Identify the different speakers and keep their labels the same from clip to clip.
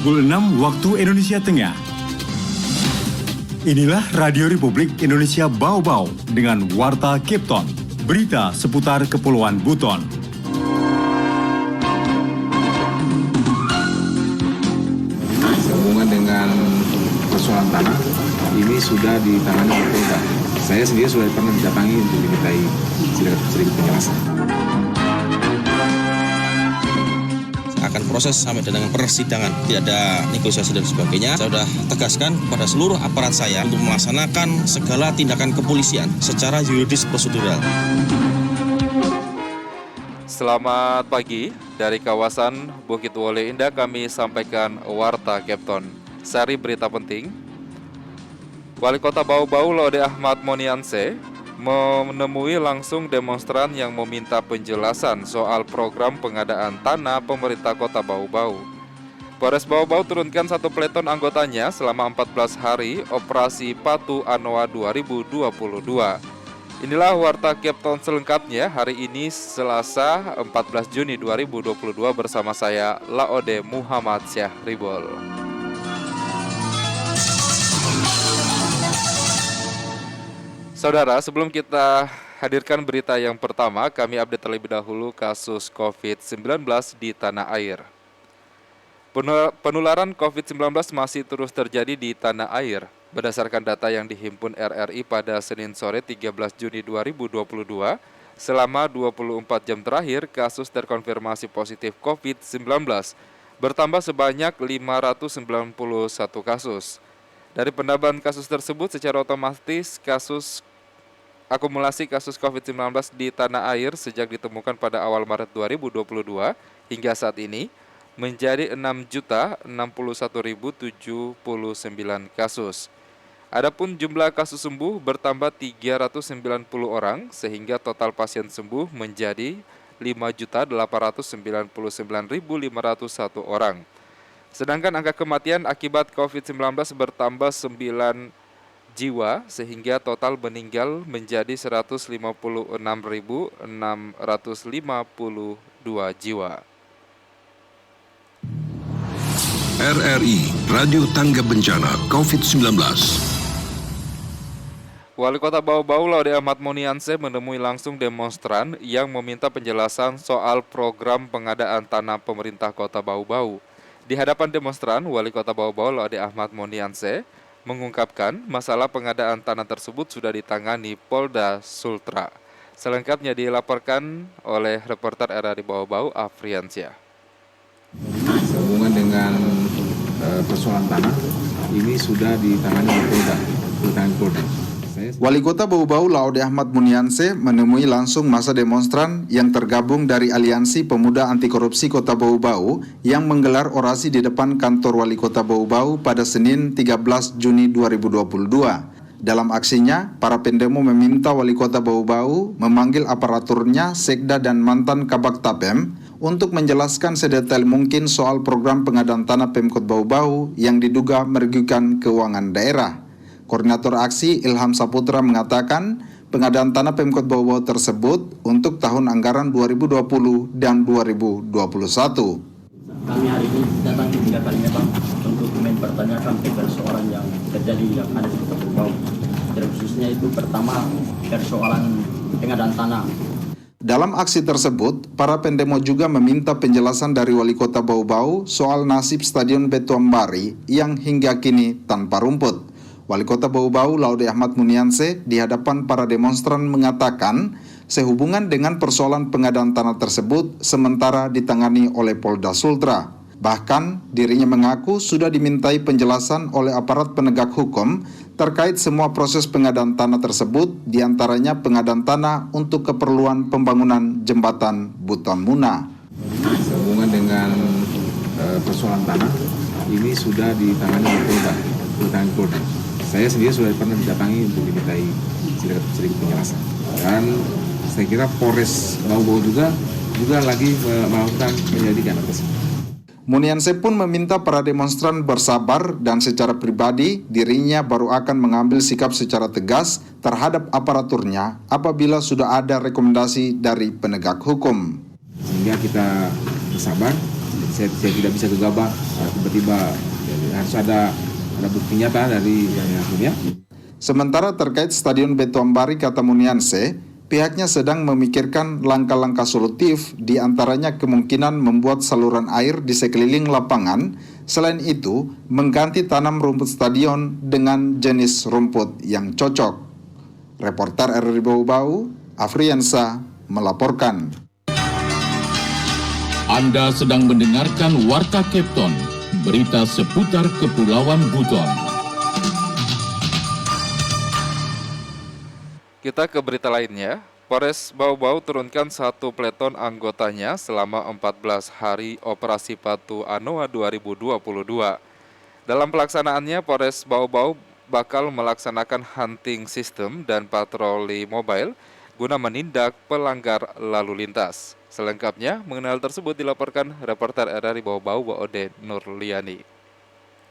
Speaker 1: pukul 6 waktu Indonesia Tengah. Inilah Radio Republik Indonesia Bau-Bau dengan Warta Kepton, berita seputar Kepulauan Buton.
Speaker 2: Sehubungan dengan persoalan tanah, ini sudah ditangani oleh Polda. Saya sendiri sudah pernah didatangi untuk dimintai sedikit penjelasan.
Speaker 3: Akan proses sampai dengan persidangan, tidak ada negosiasi dan sebagainya. Saya sudah tegaskan kepada seluruh aparat saya untuk melaksanakan segala tindakan kepolisian secara yuridis prosedural.
Speaker 4: Selamat pagi, dari kawasan Bukit Wole Indah kami sampaikan Warta Kepton. Sari berita penting. Wali Kota Bau-Bau Laude Ahmad Monianse menemui langsung demonstran yang meminta penjelasan soal program pengadaan tanah pemerintah Kota Bau-Bau. Polres Bau-Bau turunkan 1 peleton anggotanya selama 14 hari operasi Patu Anoa 2022. Inilah Warta Kepton selengkapnya hari ini Selasa 14 Juni 2022 bersama saya Laode Muhammad Syahribol. Saudara, sebelum kita hadirkan berita yang pertama, kami update terlebih dahulu kasus COVID-19 di tanah air. Penularan COVID-19 masih terus terjadi di tanah air. Berdasarkan data yang dihimpun RRI pada Senin sore 13 Juni 2022, selama 24 jam terakhir, kasus terkonfirmasi positif COVID-19 bertambah sebanyak 591 kasus. Dari penambahan kasus tersebut, secara otomatis akumulasi kasus COVID-19 di tanah air sejak ditemukan pada awal Maret 2022 hingga saat ini menjadi 6.061.079 kasus. Adapun jumlah kasus sembuh bertambah 390 orang sehingga total pasien sembuh menjadi 5.899.501 orang. Sedangkan angka kematian akibat COVID-19 bertambah 9 jiwa sehingga total meninggal menjadi 156.652 jiwa.
Speaker 5: RRI Radio Tangga Bencana COVID-19.
Speaker 4: Wali Kota Bau-Bau Laude Ahmad Monianse menemui langsung demonstran yang meminta penjelasan soal program pengadaan tanah pemerintah Kota Bau-Bau. Di hadapan demonstran, Wali Kota Bau-Bau Laude Ahmad Monianse mengungkapkan masalah pengadaan tanah tersebut sudah ditangani Polda Sultra. Selengkapnya dilaporkan oleh reporter RRI Bau-Bau Afriansyah.
Speaker 2: Sehubungan dengan persoalan tanah, ini sudah ditangani oleh Polda.
Speaker 6: Wali Kota Bau-Bau Laude Ahmad Monianse menemui langsung masa demonstran yang tergabung dari Aliansi Pemuda Anti Korupsi Kota Bau-Bau yang menggelar orasi di depan kantor Wali Kota Bau-Bau pada Senin 13 Juni 2022. Dalam aksinya, para pendemo meminta Wali Kota Bau-Bau memanggil aparaturnya, Sekda dan mantan Kabak Tapem untuk menjelaskan sedetail mungkin soal program pengadaan tanah Pemkot Bau-Bau yang diduga merugikan keuangan daerah. Koordinator aksi Ilham Saputra mengatakan pengadaan tanah Pemkot Bau-Bau tersebut untuk tahun anggaran 2020 dan 2021.
Speaker 7: Kami hari ini datang 3 kalinya Bang untuk mempertanyakan persoalan yang terjadi yang ada di Kota Bau-Bau. Khususnya itu pertama persoalan pengadaan tanah.
Speaker 6: Dalam aksi tersebut, para pendemo juga meminta penjelasan dari Wali Kota Bau-Bau soal nasib Stadion Betuambari yang hingga kini tanpa rumput. Wali Kota Bau-Bau Laude Ahmad Monianse di hadapan para demonstran mengatakan sehubungan dengan persoalan pengadaan tanah tersebut sementara ditangani oleh Polda Sultra. Bahkan dirinya mengaku sudah dimintai penjelasan oleh aparat penegak hukum terkait semua proses pengadaan tanah tersebut, diantaranya pengadaan tanah untuk keperluan pembangunan jembatan Buton Muna.
Speaker 2: Sehubungan dengan persoalan tanah, ini sudah ditangani oleh Polda. Saya sendiri sudah pernah didatangi untuk dimintai sedikit penjelasan. Dan saya kira Polres Bau-Bau juga lagi melakukan penyelidikan atas ini.
Speaker 6: Monianse pun meminta para demonstran bersabar dan secara pribadi dirinya baru akan mengambil sikap secara tegas terhadap aparaturnya apabila sudah ada rekomendasi dari penegak hukum.
Speaker 2: Sehingga kita bersabar saya tidak bisa gegabah tiba-tiba. Jadi harus ada bukti nyata dari yang punya.
Speaker 6: Sementara terkait Stadion Betuambari, kata Munianse, pihaknya sedang memikirkan langkah-langkah solutif, diantaranya kemungkinan membuat saluran air di sekeliling lapangan. Selain itu, mengganti tanam rumput stadion dengan jenis rumput yang cocok. Reporter RRI Bau-Bau, Afriansa, melaporkan.
Speaker 8: Anda sedang mendengarkan Warta Kepton, berita seputar Kepulauan Buton.
Speaker 4: Kita ke berita lainnya. Polres Bau-Bau turunkan 1 peleton anggotanya selama 14 hari operasi Patu Anoa 2022. Dalam pelaksanaannya, Polres Bau-Bau bakal melaksanakan hunting system dan patroli mobile guna menindak pelanggar lalu lintas. Selengkapnya, mengenai hal tersebut dilaporkan reporter RRI Bau-Bau Waode Nurliani.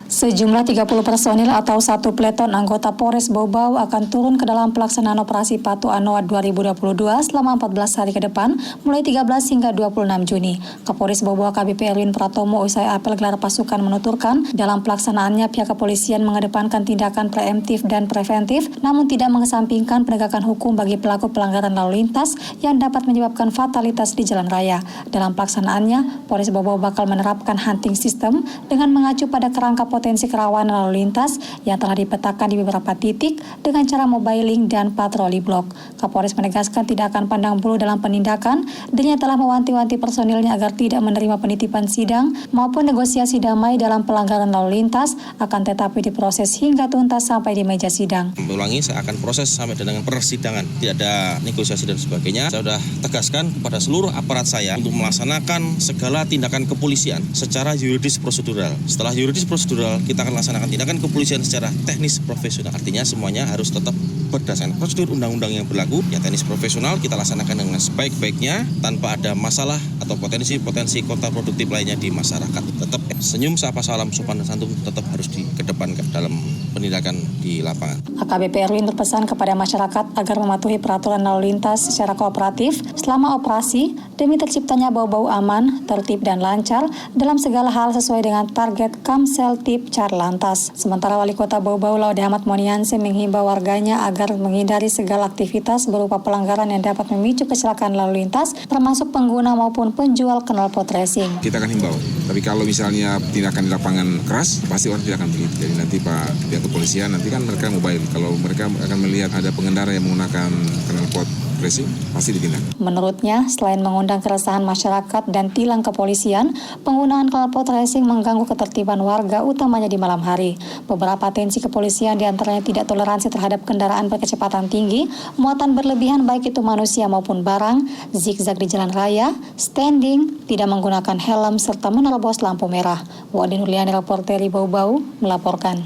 Speaker 9: Sejumlah 30 personil atau 1 peleton anggota Polres Bau-Bau akan turun ke dalam pelaksanaan operasi Patu Anoa 2022 selama 14 hari ke depan, mulai 13 hingga 26 Juni. Kapolres Bau-Bau AKBP Erwin Pratomo usai apel gelar pasukan menuturkan, dalam pelaksanaannya pihak kepolisian mengedepankan tindakan preemptif dan preventif, namun tidak mengesampingkan penegakan hukum bagi pelaku pelanggaran lalu lintas yang dapat menyebabkan fatalitas di jalan raya. Dalam pelaksanaannya, Polres Bau-Bau bakal menerapkan hunting system dengan mengacu pada kerangka potensi kerawanan lalu lintas yang telah dipetakan di beberapa titik dengan cara mobiling dan patroli blok. Kapolres menegaskan tidak akan pandang bulu dalam penindakan. Dirinya telah mewanti-wanti personilnya agar tidak menerima penitipan sidang maupun negosiasi damai dalam pelanggaran lalu lintas, akan tetapi diproses hingga tuntas sampai di meja sidang.
Speaker 3: Ulangi, saya akan proses sampai dengan persidangan. Tidak ada negosiasi dan sebagainya. Saya sudah tegaskan kepada seluruh aparat saya untuk melaksanakan segala tindakan kepolisian secara yuridis prosedural. Setelah yuridis prosedural, kita akan laksanakan tindakan kepolisian secara teknis profesional. Artinya semuanya harus tetap berdasarkan prosedur undang-undang yang berlaku. Yang teknis profesional kita laksanakan dengan sebaik-baiknya tanpa ada masalah atau potensi-potensi kontraproduktif lainnya di masyarakat. Tetap senyum, sapa, salam, sopan dan santun tetap harus dikedepankan dalam penindakan di lapangan.
Speaker 9: AKBP Erwin berpesan kepada masyarakat agar mematuhi peraturan lalu lintas secara kooperatif selama operasi demi terciptanya bau-bau aman, tertib dan lancar dalam segala hal sesuai dengan target Kamsel Tip Carlantas. Sementara Wali Kota Bau-Bau Laude Ahmad Monianse menghimbau warganya agar menghindari segala aktivitas berupa pelanggaran yang dapat memicu kecelakaan lalu lintas, termasuk pengguna maupun penjual knalpot racing.
Speaker 2: Kita akan himbau, tapi kalau misalnya tindakan di lapangan keras, pasti orang tidak akan begitu. Jadi nanti pihak kepolisian nanti kan mereka mobile. Kalau mereka akan melihat ada pengendara yang menggunakan knalpot racing, pasti ditindak.
Speaker 9: Menurutnya, selain mengundang keresahan masyarakat dan tilang kepolisian, penggunaan knalpot racing mengganggu ketertiban warga, utamanya di malam hari. Beberapa atensi kepolisian diantaranya tidak toleransi terhadap kendaraan berkecepatan tinggi, muatan berlebihan baik itu manusia maupun barang, zigzag di jalan raya, standing, tidak menggunakan helm, serta menerobos lampu merah. Waode Nurliani, reporter Bau-Bau, melaporkan.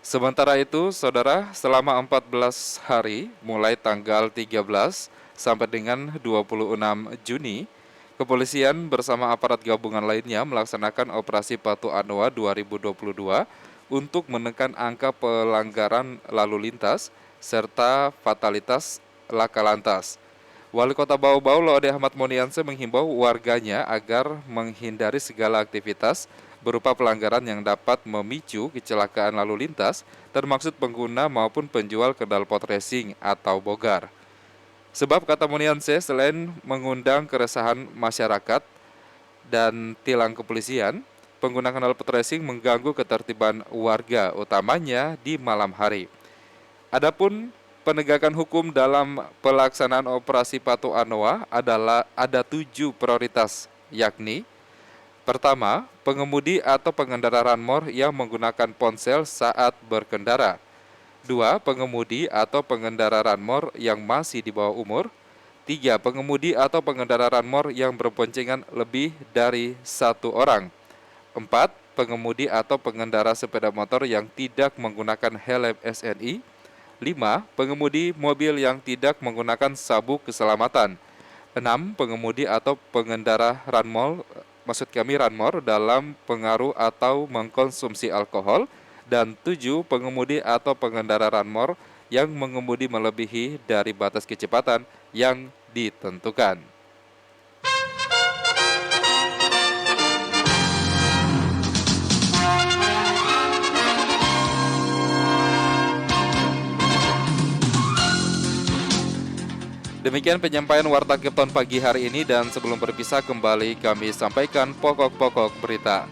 Speaker 4: Sementara itu, saudara, selama 14 hari, mulai tanggal 13 sampai dengan 26 Juni, kepolisian bersama aparat gabungan lainnya melaksanakan operasi Patu Anoa 2022 untuk menekan angka pelanggaran lalu lintas serta fatalitas laka lantas. Wali Kota Bau-Bau Laude Ahmad Monianse menghimbau warganya agar menghindari segala aktivitas berupa pelanggaran yang dapat memicu kecelakaan lalu lintas, termaksud pengguna maupun penjual knalpot racing atau bogar. Sebab, kata Monianse, selain mengundang keresahan masyarakat dan tilang kepolisian, pengguna knalpot racing mengganggu ketertiban warga, utamanya di malam hari. Adapun penegakan hukum dalam pelaksanaan operasi Patu Anoa ada 7 prioritas, yakni: pertama, pengemudi atau pengendara ranmor yang menggunakan ponsel saat berkendara. 2. Pengemudi atau pengendara ranmor yang masih di bawah umur. 3. Pengemudi atau pengendara ranmor yang berboncengan lebih dari 1 orang. 4. Pengemudi atau pengendara sepeda motor yang tidak menggunakan helm SNI. 5. Pengemudi mobil yang tidak menggunakan sabuk keselamatan. 6. Pengemudi atau pengendara ranmor dalam pengaruh atau mengkonsumsi alkohol. Dan 7. Pengemudi atau pengendara ranmor yang mengemudi melebihi dari batas kecepatan yang ditentukan. Demikian penyampaian Warta Kepton pagi hari ini, dan sebelum berpisah kembali kami sampaikan pokok-pokok berita.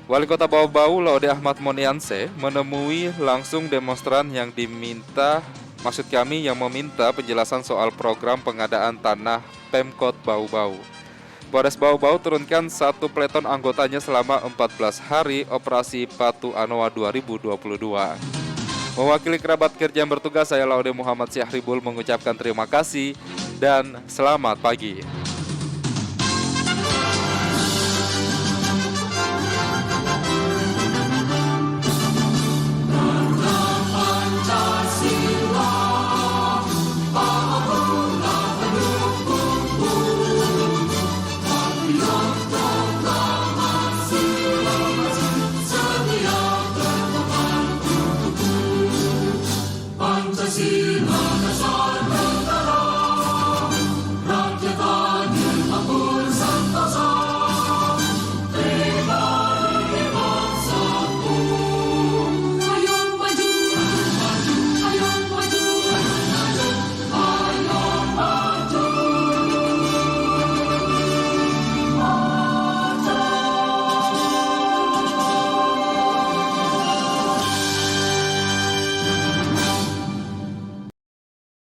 Speaker 4: Wali Kota Bau-Bau Laude Ahmad Monianse menemui langsung demonstran yang meminta penjelasan soal program pengadaan tanah Pemkot Bau-Bau. Polres Bau-Bau turunkan 1 peleton anggotanya selama 14 hari operasi Patu Anoa 2022. Mewakili kerabat kerja yang bertugas, saya Laude Muhammad Syahribul mengucapkan terima kasih dan selamat pagi.